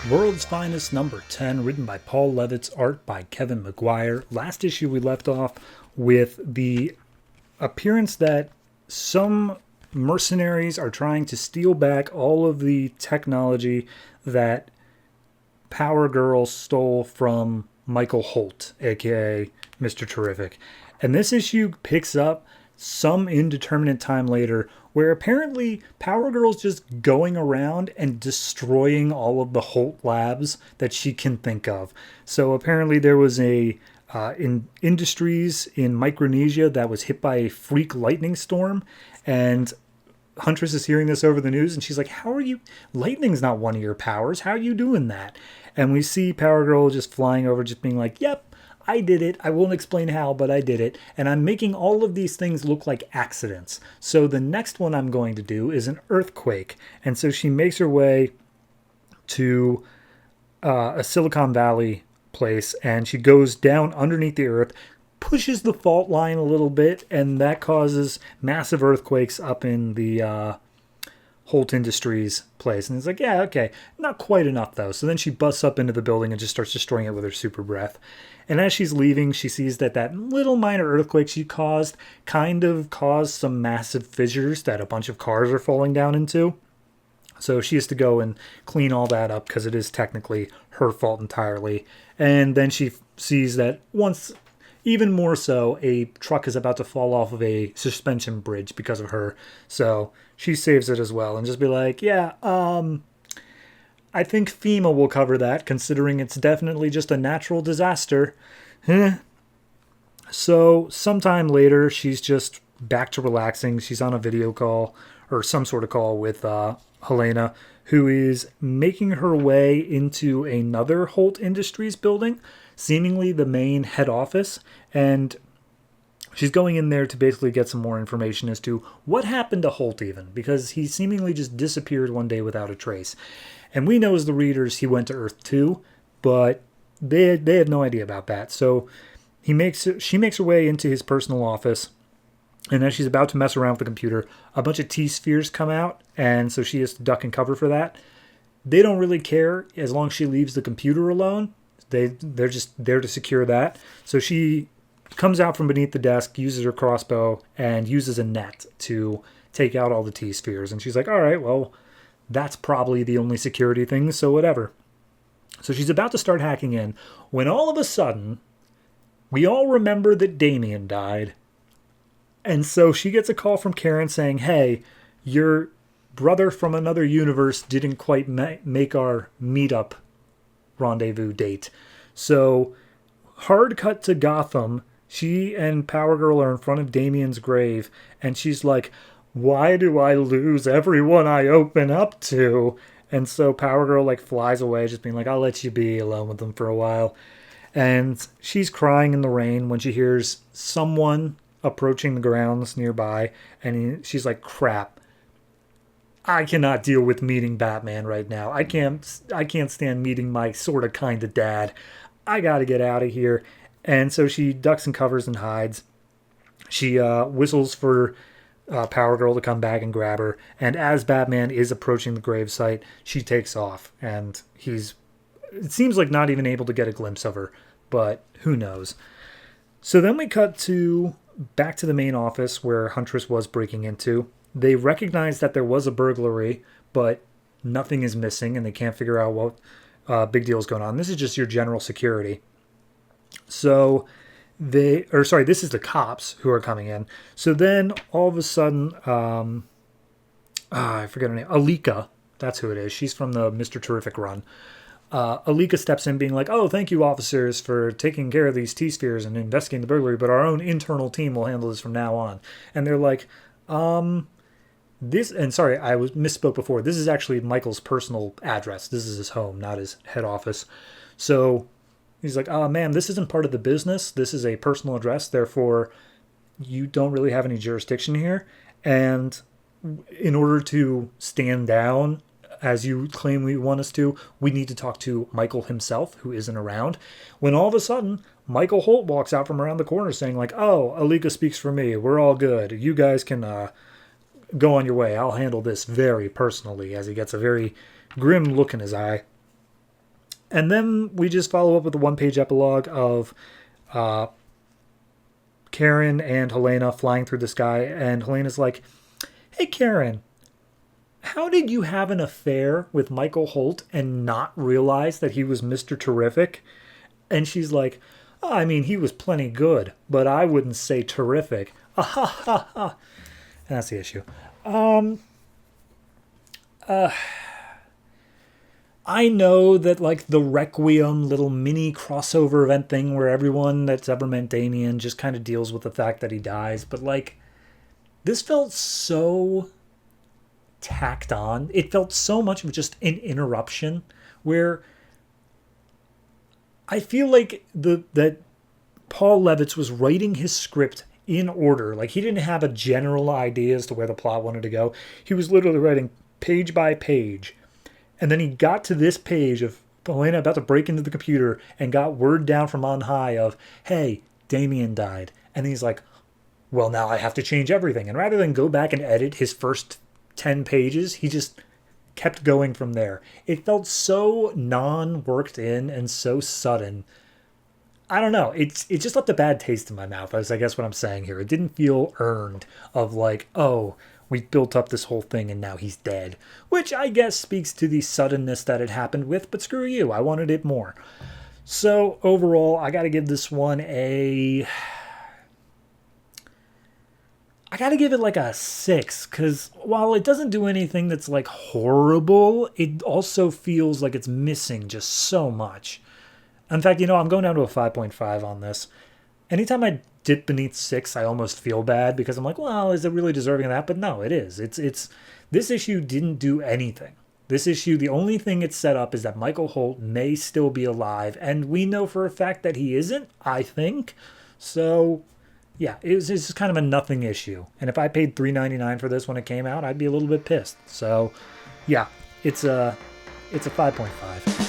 World's Finest number 10, written by Paul Levitz, art by Kevin McGuire. Last issue we left off with the appearance that some mercenaries are trying to steal back all of the technology that Power Girl stole from Michael Holt, aka Mr. Terrific. And this issue picks up some indeterminate time later where apparently Power Girl's just going around and destroying all of the Holt labs that she can think of. So apparently there was a in industries in Micronesia that was hit by a freak lightning storm, and Huntress is hearing this over the news, and she's like, how are you? Lightning's not one of your powers. How are you doing that? And we see Power Girl just flying over, just being like, yep, I did it. I won't explain how, but I did it. And I'm making all of these things look like accidents. So the next one I'm going to do is an earthquake. And so she makes her way to a Silicon Valley place, and she goes down underneath the earth, pushes the fault line a little bit, and that causes massive earthquakes up in the Holt Industries place. And it's like, yeah, okay, not quite enough though. So then she busts up into the building and just starts destroying it with her super breath. And as she's leaving, she sees that that little minor earthquake she caused kind of caused some massive fissures that a bunch of cars are falling down into. So she has to go and clean all that up because it is technically her fault entirely. And then she sees that once, even more so, a truck is about to fall off of a suspension bridge because of her. So she saves it as well and just be like, yeah, I think FEMA will cover that, considering it's definitely just a natural disaster. So sometime later, she's just back to relaxing. She's on a video call, or some sort of call, with Helena, who is making her way into another Holt Industries building, seemingly the main head office, and she's going in there to basically get some more information as to what happened to Holt even, because he seemingly just disappeared one day without a trace. And we know as the readers he went to Earth 2, but they have no idea about that. So she makes her way into his personal office, and as she's about to mess around with the computer, a bunch of T-spheres come out, and so she has to duck and cover for that. They don't really care as long as she leaves the computer alone. They're just there to secure that. So she comes out from beneath the desk, uses her crossbow, and uses a net to take out all the T-spheres. And she's like, all right, well, that's probably the only security thing, so whatever. So she's about to start hacking in when all of a sudden, we all remember that Damien died. And so she gets a call from Karen saying, hey, your brother from another universe didn't quite make our meetup rendezvous date. So hard cut to Gotham. She and Power Girl are in front of Damien's grave, and she's like, why do I lose everyone I open up to? And so Power Girl flies away, just being like, I'll let you be alone with them for a while. And she's crying in the rain when she hears someone approaching the grounds nearby, and she's like, crap, I cannot deal with meeting Batman right now. I can't stand meeting my sort of kind of dad. I gotta get out of here. And so she ducks and covers and hides. She whistles for Power Girl to come back and grab her, and as Batman is approaching the gravesite, she takes off, and it seems like not even able to get a glimpse of her, but who knows. So then we cut back to the main office where Huntress was breaking into. They recognize that there was a burglary, but nothing is missing, and they can't figure out what big deal is going on. This is just your general security. So this is the cops who are coming in. So then all of a sudden, I forget her name, Alika, that's who it is. She's from the Mr. Terrific run. Alika steps in being like, oh, thank you, officers, for taking care of these T-spheres and investigating the burglary, but our own internal team will handle this from now on. And they're like, sorry, I misspoke before. This is actually Michael's personal address. This is his home, not his head office. So he's like, ma'am, this isn't part of the business. This is a personal address. Therefore, you don't really have any jurisdiction here. And in order to stand down, as you claim we want us to, we need to talk to Michael himself, who isn't around. When all of a sudden, Michael Holt walks out from around the corner saying like, oh, Alika speaks for me. We're all good. You guys can go on your way. I'll handle this very personally, as he gets a very grim look in his eye. And then we just follow up with a one-page epilogue of Karen and Helena flying through the sky. And Helena's like, hey, Karen, how did you have an affair with Michael Holt and not realize that he was Mr. Terrific? And she's like, oh, I mean, he was plenty good, but I wouldn't say terrific. Ah, ha, ha, ha. And that's the issue. I know that, like, the Requiem little mini crossover event thing where everyone that's ever met Damien just kind of deals with the fact that he dies, but, like, this felt so tacked on. It felt so much of just an interruption where I feel like that Paul Levitz was writing his script in order. Like, he didn't have a general idea as to where the plot wanted to go. He was literally writing page by page. And then he got to this page of Helena about to break into the computer and got word down from on high of, hey, Damien died. And he's like, well, now I have to change everything. And rather than go back and edit his first 10 pages, he just kept going from there. It felt so non-worked in and so sudden. I don't know. It just left a bad taste in my mouth, is I guess what I'm saying here. It didn't feel earned of like, oh, we built up this whole thing and now he's dead. Which I guess speaks to the suddenness that it happened with, but screw you. I wanted it more. So overall, I got to give this one a... I got to give it like a 6, because while it doesn't do anything that's like horrible, it also feels like it's missing just so much. In fact, I'm going down to a 5.5 on this. Anytime I dip beneath 6, I almost feel bad because I'm like, well, is it really deserving of that? But no, it is. It's this issue didn't do anything. This issue, the only thing it's set up is that Michael Holt may still be alive, and we know for a fact that he isn't, I think. So, yeah, it's just kind of a nothing issue. And if I paid $3.99 for this when it came out, I'd be a little bit pissed. So, yeah, it's a 5.5.